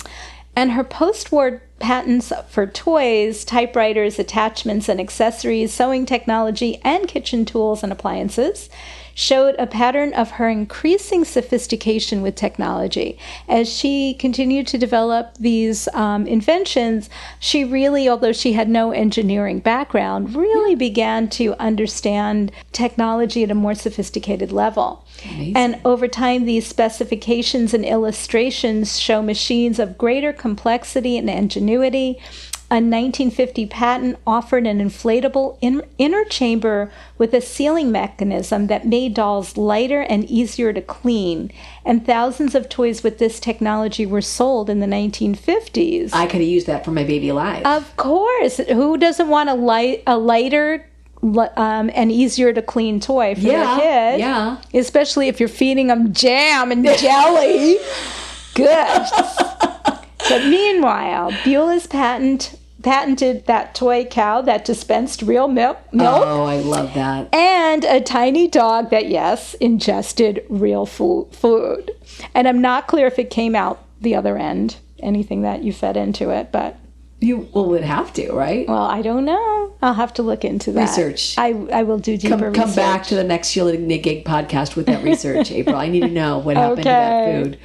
[SPEAKER 2] And her post-war patents for toys, typewriters, attachments and accessories, sewing technology, and kitchen tools and appliances showed a pattern of her increasing sophistication with technology. As she continued to develop these inventions, she really, although she had no engineering background, really began to understand technology at a more sophisticated level.
[SPEAKER 1] Amazing.
[SPEAKER 2] And over time, these specifications and illustrations show machines of greater complexity and ingenuity. A 1950 patent offered an inflatable inner chamber with a sealing mechanism that made dolls lighter and easier to clean. And thousands of toys with this technology were sold in the 1950s.
[SPEAKER 1] I could have used that for my Baby Alive.
[SPEAKER 2] Of course. Who doesn't want a lighter and easier to clean toy for their kid?
[SPEAKER 1] Yeah.
[SPEAKER 2] Especially if you're feeding them jam and jelly. Good. But meanwhile, Beulah's patented that toy cow that dispensed real milk.
[SPEAKER 1] Oh, I love that.
[SPEAKER 2] And a tiny dog that, yes, ingested real food. And I'm not clear if it came out the other end, anything that you fed into it, but...
[SPEAKER 1] You would have to, right?
[SPEAKER 2] Well, I don't know. I'll have to look into that.
[SPEAKER 1] Research.
[SPEAKER 2] I will do deeper research.
[SPEAKER 1] Come back to the next SheelaNaGig podcast with that research, April. I need to know what happened to that food.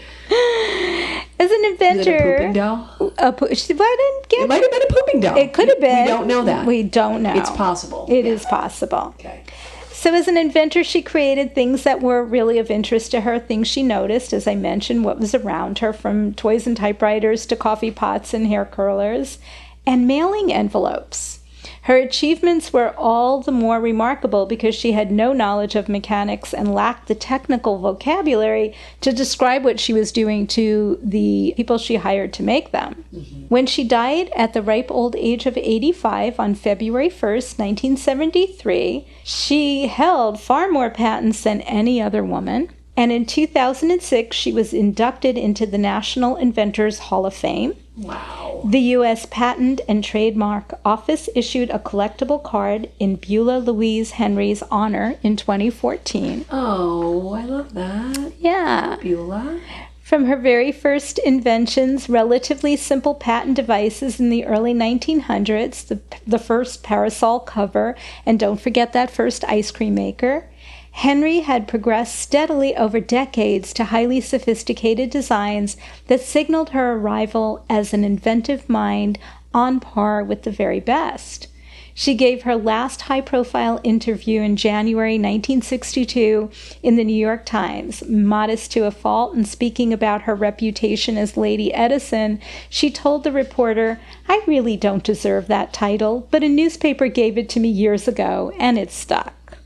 [SPEAKER 2] As an inventor...
[SPEAKER 1] Is it a pooping doll?
[SPEAKER 2] It
[SPEAKER 1] might have been a pooping doll.
[SPEAKER 2] It could have been.
[SPEAKER 1] We don't know that.
[SPEAKER 2] We don't know.
[SPEAKER 1] It's possible.
[SPEAKER 2] It is possible.
[SPEAKER 1] Okay.
[SPEAKER 2] So as an inventor, she created things that were really of interest to her, things she noticed, as I mentioned, what was around her, from toys and typewriters to coffee pots and hair curlers, and mailing envelopes. Her achievements were all the more remarkable because she had no knowledge of mechanics and lacked the technical vocabulary to describe what she was doing to the people she hired to make them. When she died at the ripe old age of 85 on February 1st, 1973, she held far more patents than any other woman. And in 2006, she was inducted into the National Inventors Hall of Fame.
[SPEAKER 1] Wow.
[SPEAKER 2] The U.S. Patent and Trademark Office issued a collectible card in Beulah Louise Henry's honor in 2014.
[SPEAKER 1] Oh, I love that.
[SPEAKER 2] Yeah.
[SPEAKER 1] Beulah.
[SPEAKER 2] From her very first inventions, relatively simple patent devices in the early 1900s, the first parasol cover, and don't forget that first ice cream maker, Henry had progressed steadily over decades to highly sophisticated designs that signaled her arrival as an inventive mind on par with the very best. She gave her last high-profile interview in January 1962 in the New York Times. Modest to a fault and speaking about her reputation as Lady Edison, she told the reporter, "I really don't deserve that title, but a newspaper gave it to me years ago, and it stuck."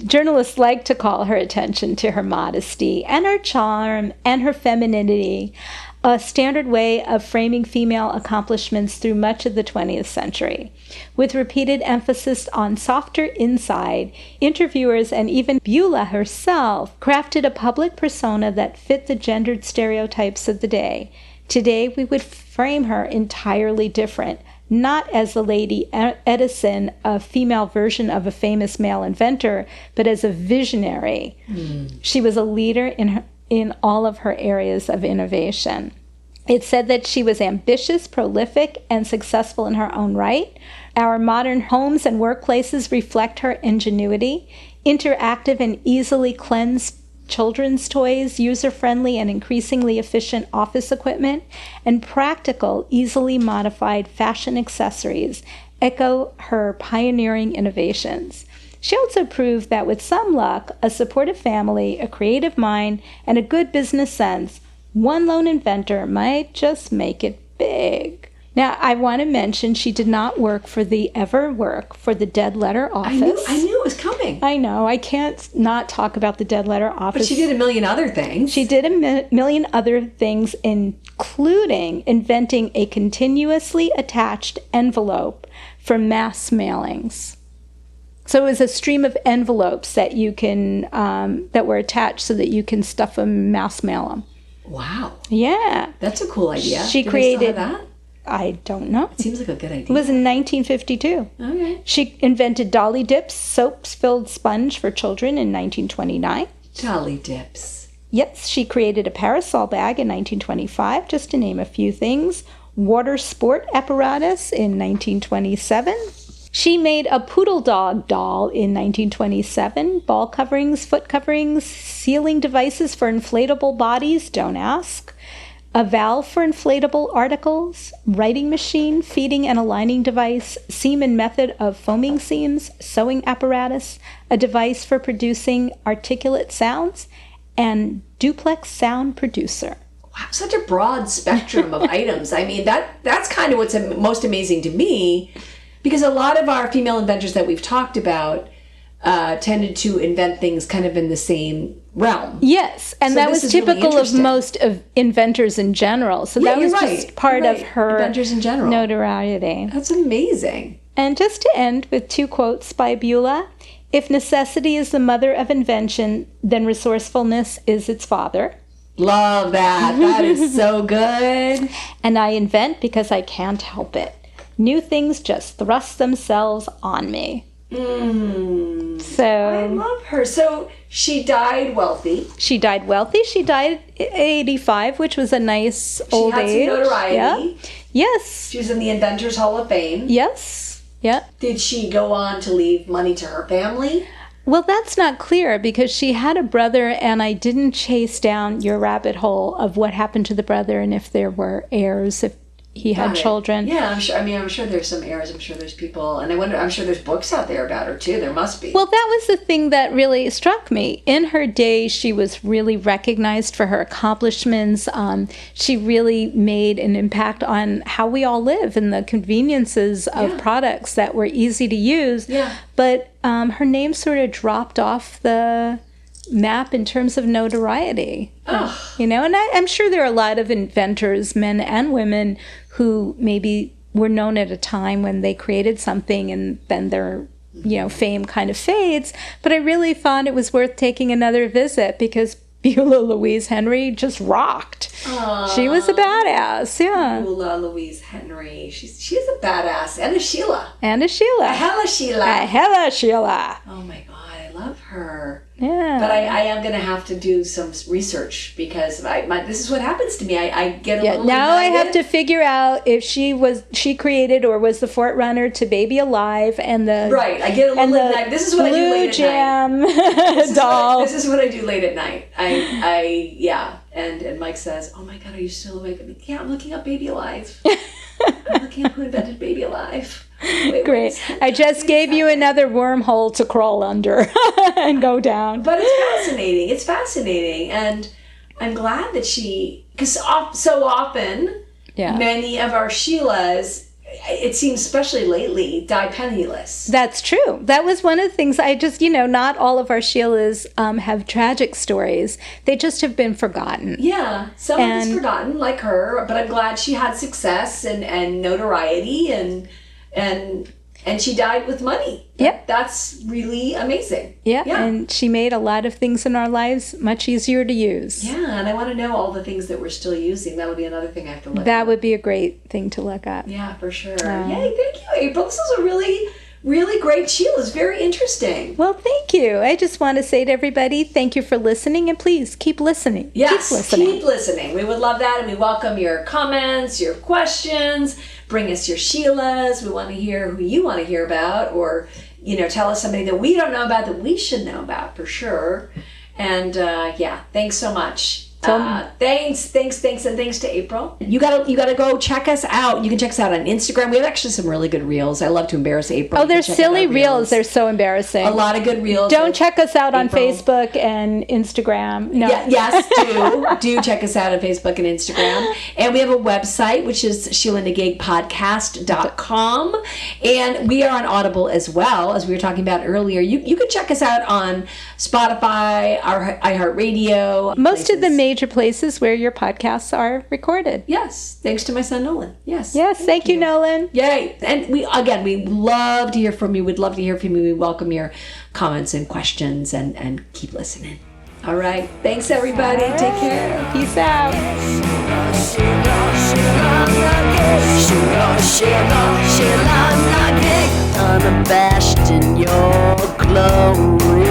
[SPEAKER 2] Journalists like to call her attention to her modesty and her charm and her femininity, a standard way of framing female accomplishments through much of the 20th century. With repeated emphasis on softer inside, interviewers and even Beulah herself crafted a public persona that fit the gendered stereotypes of the day. Today, we would frame her entirely different, not as the Lady Edison, a female version of a famous male inventor, but as a visionary. She was a leader in all of her areas of innovation. It said that she was ambitious, prolific, and successful in her own right. Our modern homes and workplaces reflect her ingenuity. Interactive and easily cleansed children's toys, user-friendly and increasingly efficient office equipment, and practical, easily modified fashion accessories echo her pioneering innovations. She also proved that with some luck, a supportive family, a creative mind, and a good business sense, one lone inventor might just make it big. Now, I want to mention she did not work for the Dead Letter Office.
[SPEAKER 1] I knew it was coming.
[SPEAKER 2] I know. I can't not talk about the Dead Letter Office.
[SPEAKER 1] But she did a million other things.
[SPEAKER 2] She did a million other things, including inventing a continuously attached envelope for mass mailings. So it was a stream of envelopes that you can that were attached so that you can stuff them, mass mail them.
[SPEAKER 1] Wow.
[SPEAKER 2] Yeah.
[SPEAKER 1] That's a cool idea.
[SPEAKER 2] She
[SPEAKER 1] Do
[SPEAKER 2] created
[SPEAKER 1] they still have that?
[SPEAKER 2] I don't know.
[SPEAKER 1] It seems like a good idea.
[SPEAKER 2] It was in 1952.
[SPEAKER 1] Okay.
[SPEAKER 2] She invented Dolly Dips, soaps-filled sponge for children in 1929.
[SPEAKER 1] Dolly Dips.
[SPEAKER 2] Yes, she created a parasol bag in 1925, just to name a few things. Water sport apparatus in 1927. She made a poodle dog doll in 1927. Ball coverings, foot coverings, sealing devices for inflatable bodies, don't ask. A valve for inflatable articles, writing machine, feeding and aligning device, seam and method of foaming seams, sewing apparatus, a device for producing articulate sounds, and duplex sound producer.
[SPEAKER 1] Wow, such a broad spectrum of items. I mean, that's kind of what's most amazing to me, because a lot of our female inventors that we've talked about tended to invent things kind of in the same realm.
[SPEAKER 2] Yes, and so that was typical really of most of inventors in general. So that was just part of her
[SPEAKER 1] inventors in general
[SPEAKER 2] notoriety.
[SPEAKER 1] That's amazing.
[SPEAKER 2] And just to end with two quotes by Beulah: "If necessity is the mother of invention, then resourcefulness is its father."
[SPEAKER 1] Love that. That is so good.
[SPEAKER 2] "And I invent because I can't help it. New things just thrust themselves on me." So
[SPEAKER 1] I love her. So she died wealthy.
[SPEAKER 2] She died wealthy. She died at 85, which was a nice old age.
[SPEAKER 1] She had some notoriety.
[SPEAKER 2] Yeah. Yes.
[SPEAKER 1] She was in the Inventors Hall of Fame.
[SPEAKER 2] Yes. Yeah.
[SPEAKER 1] Did she go on to leave money to her family?
[SPEAKER 2] Well, that's not clear because she had a brother, and I didn't chase down your rabbit hole of what happened to the brother and if there were heirs. he had children.
[SPEAKER 1] Yeah, I'm sure. I mean, I'm sure there's some heirs. I'm sure there's people, and I'm sure there's books out there about her too. There must be.
[SPEAKER 2] Well, that was the thing that really struck me. In her day, she was really recognized for her accomplishments. She really made an impact on how we all live and the conveniences of products that were easy to use.
[SPEAKER 1] Yeah.
[SPEAKER 2] But her name sort of dropped off the map in terms of notoriety. You know, and I'm sure there are a lot of inventors, men and women, who maybe were known at a time when they created something and then their fame kind of fades. But I really thought it was worth taking another visit because Beulah Louise Henry just rocked. She was a badass,
[SPEAKER 1] Beulah Louise Henry. She's a badass. And a Sheela.
[SPEAKER 2] A
[SPEAKER 1] hella Sheela.
[SPEAKER 2] A hella Sheela.
[SPEAKER 1] Oh my God, I love her.
[SPEAKER 2] Yeah.
[SPEAKER 1] But I am going to have to do some research because this is what happens to me. I get a little
[SPEAKER 2] now
[SPEAKER 1] united.
[SPEAKER 2] I have to figure out if she created or was the forerunner to Baby Alive and the
[SPEAKER 1] right. I get a little night. This is what I do late at night.
[SPEAKER 2] Doll.
[SPEAKER 1] This is what I do late at night. And Mike says, "Oh my God, are you still awake?" I'm like, "Yeah, I'm looking up Baby Alive. I'm looking up who invented Baby Alive."
[SPEAKER 2] Great. I just gave you another wormhole to crawl under and go down.
[SPEAKER 1] But it's fascinating. It's fascinating. And I'm glad that because so often, many of our Sheelas, it seems especially lately, die penniless.
[SPEAKER 2] That's true. That was one of the things I just, not all of our Sheelas have tragic stories. They just have been forgotten.
[SPEAKER 1] Yeah. Some of it's forgotten, like her, but I'm glad she had success and notoriety and she died with money.
[SPEAKER 2] Yep.
[SPEAKER 1] That's really amazing.
[SPEAKER 2] Yeah. And she made a lot of things in our lives much easier to use.
[SPEAKER 1] Yeah, and I want to know all the things that we're still using. That would be another thing I have to look up.
[SPEAKER 2] That would be a great thing to look up.
[SPEAKER 1] Yeah, for sure. Yay, thank you, April. This is a really, really great Sheela. It's very interesting.
[SPEAKER 2] Well, thank you. I just want to say to everybody, thank you for listening, and please keep listening.
[SPEAKER 1] Yes,
[SPEAKER 2] keep listening.
[SPEAKER 1] We would love that, and we welcome your comments, your questions. Bring us your Sheelas. We want to hear who you want to hear about, or tell us somebody that we don't know about that we should know about for sure. And thanks so much. Thanks, and thanks to April. You gotta go check us out. You can check us out on Instagram. We have actually some really good reels. I love to embarrass April.
[SPEAKER 2] Oh, they're silly reels. They're so embarrassing.
[SPEAKER 1] A lot of good reels.
[SPEAKER 2] Don't check us out on Facebook and Instagram. No.
[SPEAKER 1] Yes, do check us out on Facebook and Instagram. And we have a website, which is SheelaNaGigPodcast.com. And we are on Audible as well, as we were talking about earlier. You can check us out on Spotify, our iHeartRadio.
[SPEAKER 2] Most of the major places where your podcasts are recorded.
[SPEAKER 1] Yes, thanks to my son Nolan. Yes,
[SPEAKER 2] thank you, Nolan.
[SPEAKER 1] Yay! And we love to hear from you. We'd love to hear from you. We welcome your comments and questions, and keep listening. All right, thanks everybody. Take care.
[SPEAKER 2] Peace out.
[SPEAKER 3] Unabashed in your glory.